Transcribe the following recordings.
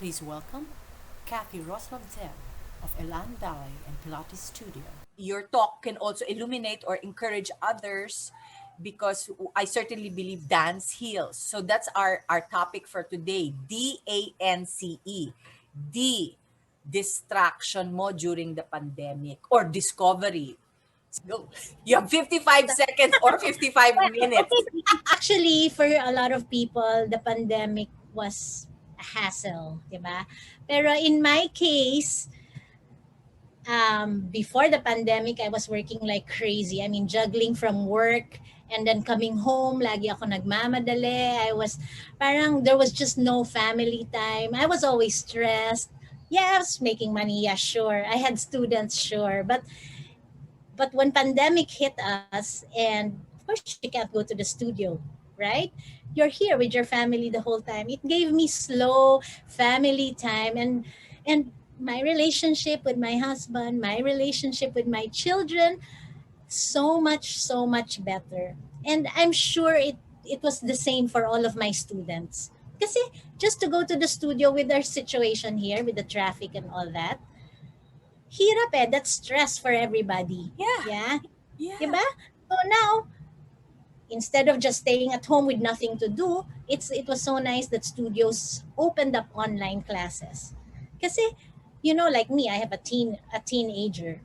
Please welcome Cathee Roslovtsev of Elan Ballet and Pilates Studio. Your talk can also illuminate or encourage others because I certainly believe dance heals. So that's our topic for today, D.A.N.C.E. D, distraction mo during the pandemic or discovery. Go. You have 55 seconds or 55 Well, minutes. okay, actually, for a lot of people, the pandemic was a hassle, di ba? Pero in my case, before the pandemic, I was working like crazy. I mean, juggling from work and then coming home, lagi ako nagmamadali. Parang there was just no family time. I was always stressed. Yeah, I was making money, yeah, sure. I had students, sure. But when pandemic hit us, and of course you can't go to the studio, right? You're here with your family the whole time. It gave me slow family time, and my relationship with my husband, my relationship with my children, so much better. And I'm sure it was the same for all of my students. Kasi just to go to the studio with our situation here, with the traffic and all that, hirap eh. That's stress for everybody. Yeah. Yeah. Yeah. Diba? So now, instead of just staying at home with nothing to do, it was so nice that studios opened up online classes. Kasi, like me, I have a teenager.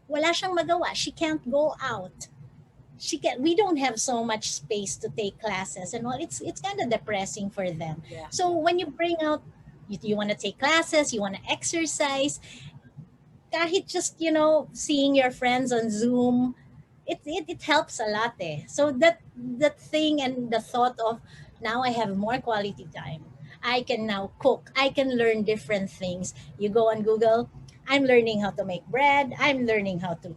Wala siyang magawa. She can't go out. We don't have so much space to take classes and all. It's kind of depressing for them. Yeah. So when you bring out, you want to take classes, you want to exercise, kahit just, seeing your friends on Zoom, it helps a lot eh. So that thing and the thought of now I have more quality time. I can now cook. I can learn different things. You go on Google, I'm learning how to make bread. I'm learning how to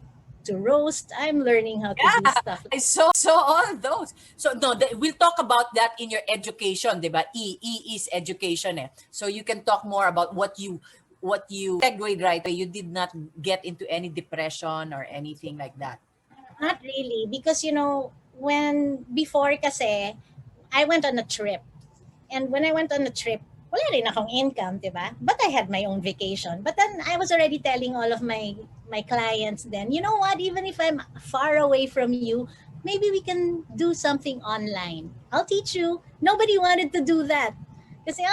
roast. I'm learning how to do Yeah, stuff. I saw all those. So no, we'll talk about that in your education, 'di ba? E is education eh. So you can talk more about what you segue right away. You did not get into any depression or anything like that. Not really because when before kasi I went on a trip. And when I went on the trip, wala rin akong income, di ba? But I had my own vacation. But then I was already telling all of my clients then, you know what, even if I'm far away from you, maybe we can do something online. I'll teach you. Nobody wanted to do that. Kasi,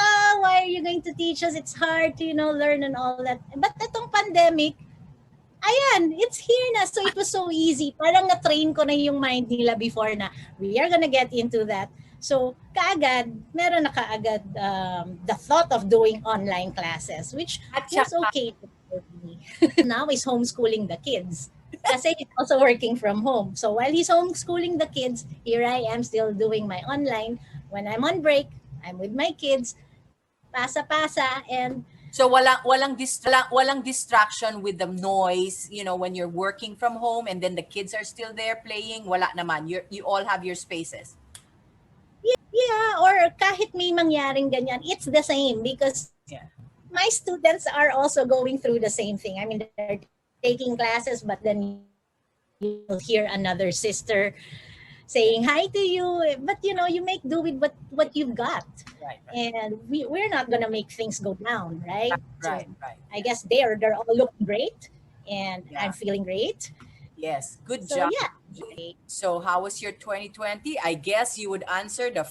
why are you going to teach us? It's hard to, learn and all that. But itong pandemic, ayan, it's here na. So it was so easy. Parang na-train ko na yung mind nila before na we are gonna get into that. So kaagad, meron na kaagad the thought of doing online classes, which At was saka, okay for me. Now is homeschooling the kids. Kasi he's also working from home. So while he's homeschooling the kids, here I am still doing my online. When I'm on break, I'm with my kids, pasa-pasa, and so walang distraction with the noise, when you're working from home and then the kids are still there playing, wala naman. You all have your spaces. yeah, or kahit may mangyaring ganyan, it's the same because Yeah. my students are also going through the same thing. I mean, they're taking classes, but then you'll hear another sister saying hi to you. But you make do with what you've got, Right. and we're not gonna make things go down, right? So Right. I guess they're all looking great, and Yeah. I'm feeling great. Yes. Good So job. yeah, So how was your 2020? I guess you would answer the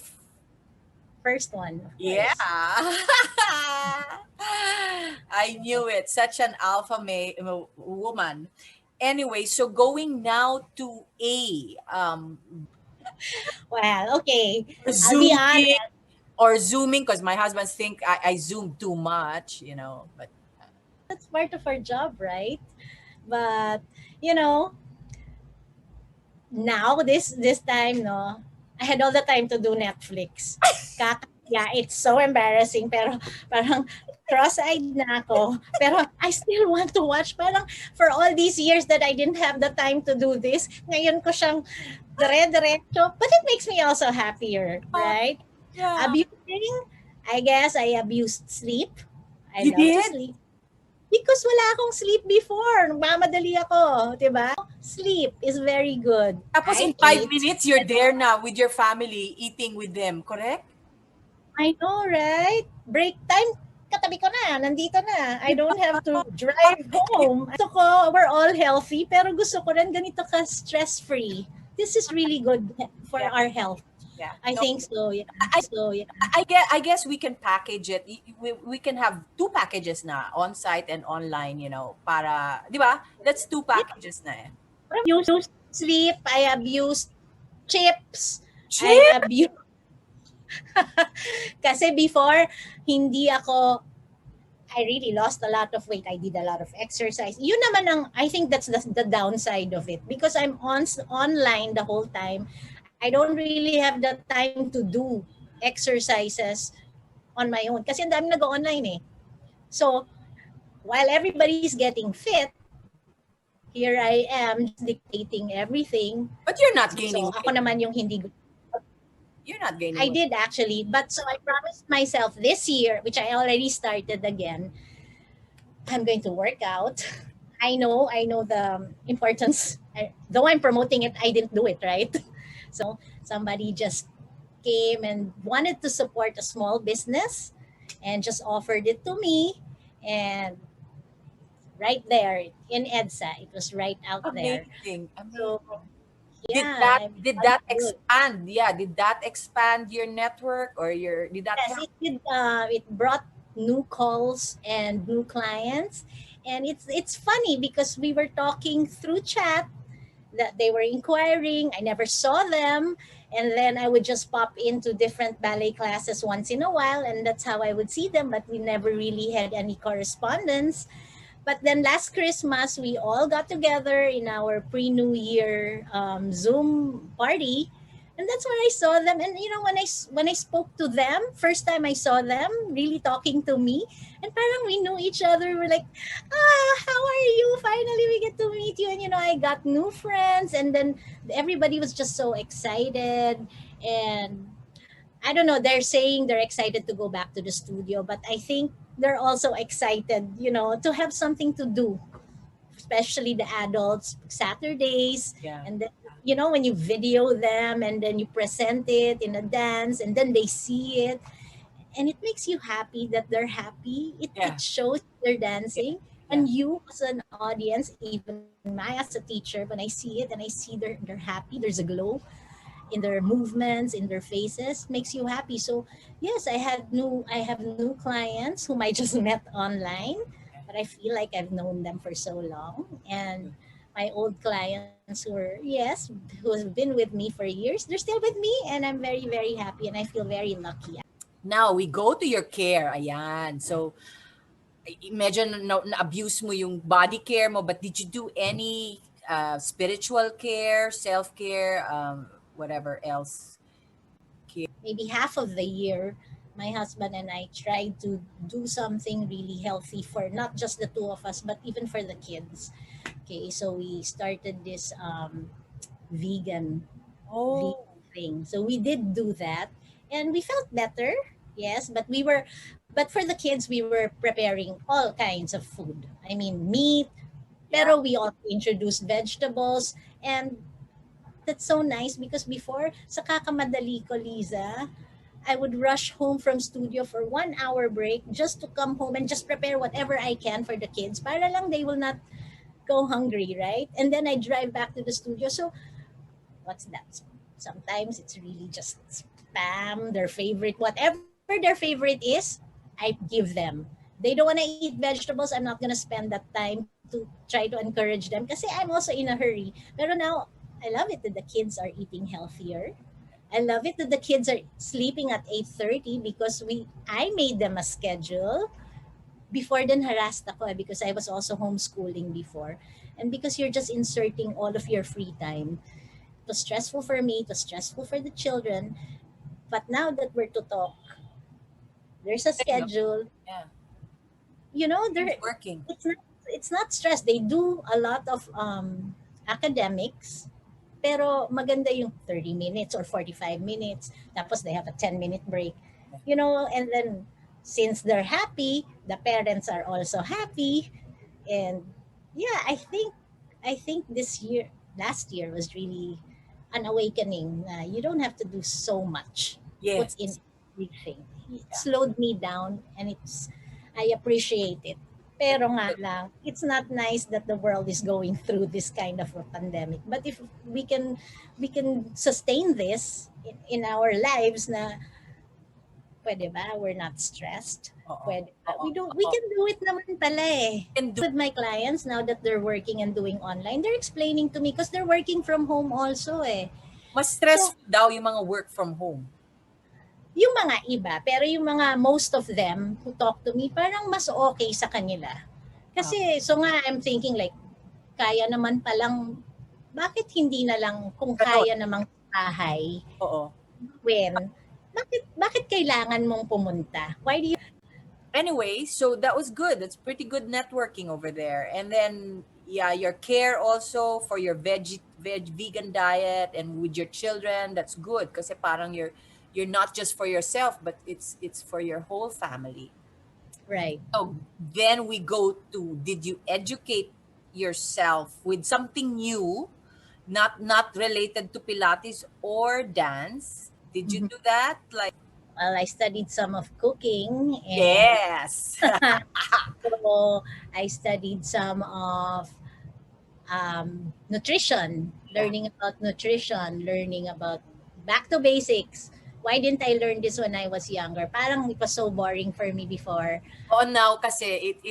first one, of yeah. course. I knew it. Such an alpha woman. Anyway, so going now to A, Well, okay, I'll be zooming honest. or zooming, because my husbands think I zoom too much, but That's part of our job, right? But you know, now this time, no, I had all the time to do Netflix. Yeah, it's so embarrassing, pero parang cross-eyed na ako. Pero I still want to watch. Parang for all these years that I didn't have the time to do this, ngayon ko siyang dire-diretso. But it makes me also happier, right? yeah. Abusing, I guess I abused sleep. I You love to did? sleep. Because wala akong sleep before. Nagmamadali ako, 'di ba? Sleep is very good. Tapos in I 5 minutes, you're there now with your family, eating with them, correct? I know, right? Break time, katabi ko na, nandito na. I don't have to drive home. Gusto ko, we're all healthy, pero gusto ko rin ganito ka stress-free. This is really good for Yeah, our health. yeah. I No, think so, yeah. I I guess we can package it. We can have two packages na, on-site and online, para, 'di ba? That's two packages na eh. What abuse sleep, I abuse chips, I Chip! abuse kasi before hindi ako I really lost a lot of weight. I did a lot of exercise. Yun naman ang I think that's the downside of it because I'm online the whole time. I don't really have the time to do exercises on my own kasi ang dami nag-online eh. So, while everybody's getting fit, here I am just dictating everything. But you're not So, gaining ako weight. naman yung hindi You're not gaining I weight. did actually, but so I promised myself this year, which I already started again, I'm going to work out. I know the importance. Though I'm promoting it, I didn't do it, right? So somebody just came and wanted to support a small business and just offered it to me. And right there in EDSA, it was right out there. Amazing. So Amazing. Did yeah, that I'm did I'm that good. expand? Yeah, did that expand your network, or did that Yes, help? it did. It brought new calls and new clients, and it's funny because we were talking through chat that they were inquiring. I never saw them, and then I would just pop into different ballet classes once in a while, and that's how I would see them. But we never really had any correspondence. But then last Christmas, we all got together in our pre-New Year Zoom party, and that's where I saw them. And you know, when I spoke to them, first time I saw them, really talking to me, and parang we knew each other. We're like, how are you? Finally, we get to meet you. And you know, I got new friends, and then everybody was just so excited. And I don't know, they're saying they're excited to go back to the studio, but I think they're also excited, you know, to have something to do, especially the adults, Saturdays. Yeah. And then, you know, when you video them and then you present it in a dance and then they see it and it makes you happy that they're happy. It Yeah. shows they're Yeah. dancing. Yeah. And you as an audience, even my as a teacher, when I see it and I see they're happy, there's a glow in their movements, in their faces, makes you happy. So yes, I have new clients whom I just met online, but I feel like I've known them for so long. And my old clients who are yes, who have been with me for years, they're still with me, and I'm very very happy, and I feel very lucky. Now we go to your care. Ayan. So, medyo na-abuse mo yung body care mo, but did you do any spiritual care, self-care, whatever else? Maybe half of the year, my husband and I tried to do something really healthy for not just the two of us, but even for the kids. Okay, so we started this vegan Oh, vegan thing. So we did do that, and we felt better. Yes, but for the kids, we were preparing all kinds of food. I mean, meat, yeah. pero we also introduced vegetables, and that's so nice because before, sa kakamadali ko, Liza, I would rush home from studio for 1 hour break just to come home and just prepare whatever I can for the kids para lang they will not go hungry, right? And then I drive back to the studio. So what's that? Sometimes it's really just spam, their favorite, whatever their favorite is, I give them. They don't want to eat vegetables, I'm not gonna spend that time to try to encourage them kasi I'm also in a hurry. Pero now, I love it that the kids are eating healthier. I love it that the kids are sleeping at 8:30 because I made them a schedule. Before then harassed ako because I was also homeschooling before. And because you're just inserting all of your free time. It was stressful for me, it was stressful for the children. But now that we're to talk, there's a There you go. schedule. Yeah. You know, It's there working. it's not stress. They do a lot of academics, pero maganda yung 30 minutes or 45 minutes. Tapos they have a 10-minute break. You know, and then since they're happy, the parents are also happy. And yeah, I think this year, last year was really an awakening. You don't have to do so much. What's in Yes. everything. It Yeah. slowed me down, and I appreciate it. Pero nga lang, it's not nice that the world is going through this kind of a pandemic. But if we can sustain this in our lives na pwede ba? We're not stressed. Oo. Pwede ba? Oo. We Oo. can do it naman pala eh. And do With my clients now that they're working and doing online, they're explaining to me because they're working from home also eh. mas So, stressful daw yung mga work from home. yung mga iba, pero yung mga most of them who talk to me, parang mas okay sa kanila. Ah, Kasi, so nga, I'm thinking like, kaya naman palang, bakit hindi na lang, kung ganon. kaya namang sa bahay, Oo. when, bakit kailangan mong pumunta? Why do you, Anyway, so that was good. That's pretty good networking over there. And then yeah, your care also for your vegan diet and with your children, that's good kasi parang you're not just for yourself, but it's for your whole family. right? So then we go to, did you educate yourself with something new, not related to Pilates or dance? Did you Mhm. do that? Like Well, I studied some of cooking and yes. so I studied some of nutrition, Yeah. learning about nutrition, learning about back to basics. Why didn't I learn this when I was younger? Parang it was so boring for me before. Oh, now kasi it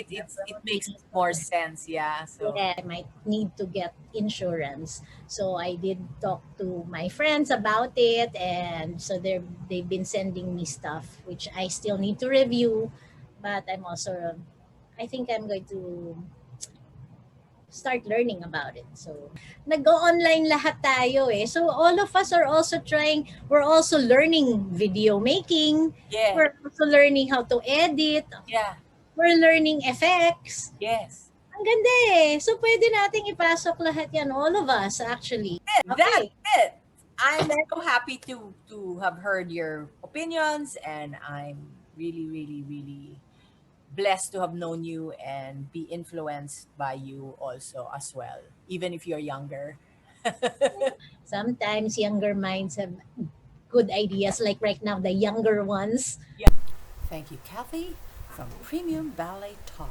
makes Protein, more sense, yeah. So, yeah, I might need to get insurance. So I did talk to my friends about it, and so they've been sending me stuff which I still need to review. But I'm also, I think I'm going to start learning about it. So, nag-online lahat tayo eh. So, all of us are also trying, we're also learning video making. yeah, We're also learning how to edit. yeah, We're learning effects. yes. Ang ganda eh. So, pwede nating ipasok lahat yan. All of us, actually. That's Okay. it. I'm so happy to have heard your opinions, and I'm really blessed to have known you and be influenced by you also as well, even if you're younger. Sometimes younger minds have good ideas, like right now, the younger ones. Thank you, Cathee, from Premium Ballet Talk.